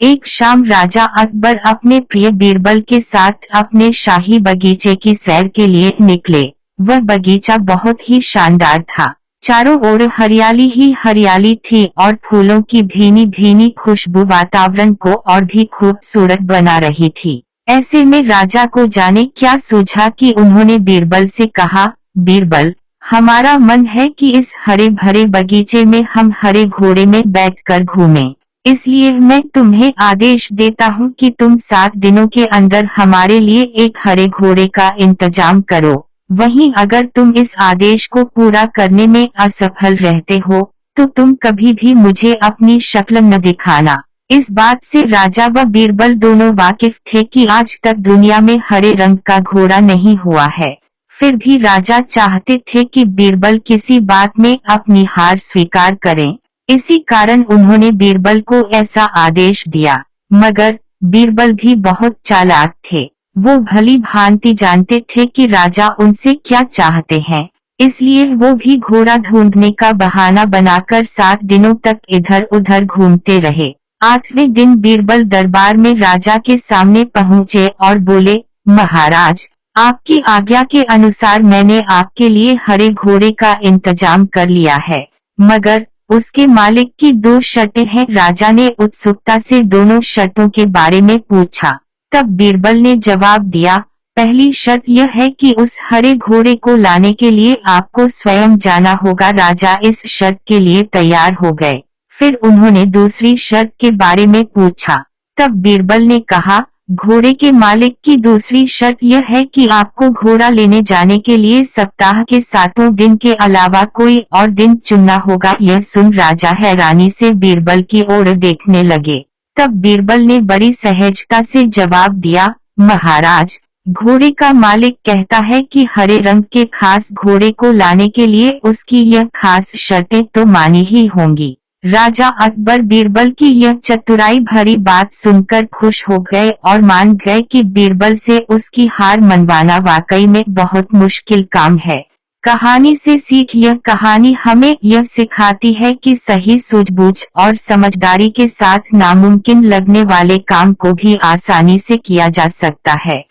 एक शाम राजा अकबर अपने प्रिय बीरबल के साथ अपने शाही बगीचे की सैर के लिए निकले। वह बगीचा बहुत ही शानदार था। चारों ओर हरियाली ही हरियाली थी और फूलों की भीनी भीनी खुशबू वातावरण को और भी खूबसूरत बना रही थी। ऐसे में राजा को जाने क्या सूझा कि उन्होंने बीरबल से कहा, बीरबल, हमारा मन है कि इस हरे भरे बगीचे में हम हरे घोड़े में बैठकर घूमें। इसलिए मैं तुम्हें आदेश देता हूँ कि तुम 7 दिनों के अंदर हमारे लिए एक हरे घोड़े का इंतजाम करो। वहीं अगर तुम इस आदेश को पूरा करने में असफल रहते हो तो तुम कभी भी मुझे अपनी शक्ल न दिखाना। इस बात से राजा व बीरबल दोनों वाकिफ थे कि आज तक दुनिया में हरे रंग का घोड़ा नहीं हुआ है। फिर भी राजा चाहते थे कि बीरबल किसी बात में अपनी हार स्वीकार करें। इसी कारण उन्होंने बीरबल को ऐसा आदेश दिया। मगर बीरबल भी बहुत चालाक थे। वो भली भांति जानते थे कि राजा उनसे क्या चाहते हैं। इसलिए वो भी घोड़ा ढूंढने का बहाना बनाकर 7 दिनों तक इधर उधर घूमते रहे। 8वें दिन बीरबल दरबार में राजा के सामने पहुंचे और बोले, महाराज, आपकी आज्ञा के अनुसार मैंने आपके लिए हरे घोड़े का इंतजाम कर लिया है, मगर उसके मालिक की 2 शर्तें हैं। राजा ने उत्सुकता से दोनों शर्तों के बारे में पूछा। तब बीरबल ने जवाब दिया, पहली शर्त यह है कि उस हरे घोड़े को लाने के लिए आपको स्वयं जाना होगा। राजा इस शर्त के लिए तैयार हो गए। फिर उन्होंने दूसरी शर्त के बारे में पूछा। तब बीरबल ने कहा, घोड़े के मालिक की दूसरी शर्त यह है कि आपको घोड़ा लेने जाने के लिए सप्ताह के 7 दिन के अलावा कोई और दिन चुनना होगा। यह सुन राजा हैरानी से बीरबल की ओर देखने लगे। तब बीरबल ने बड़ी सहजता से जवाब दिया, महाराज, घोड़े का मालिक कहता है कि हरे रंग के खास घोड़े को लाने के लिए उसकी यह खास शर्तें तो मानी ही होंगी। राजा अकबर बीरबल की यह चतुराई भरी बात सुनकर खुश हो गए और मान गए कि बीरबल से उसकी हार मनवाना वाकई में बहुत मुश्किल काम है। कहानी से सीख, यह कहानी हमें यह सिखाती है कि सही सूझबूझ और समझदारी के साथ नामुमकिन लगने वाले काम को भी आसानी से किया जा सकता है।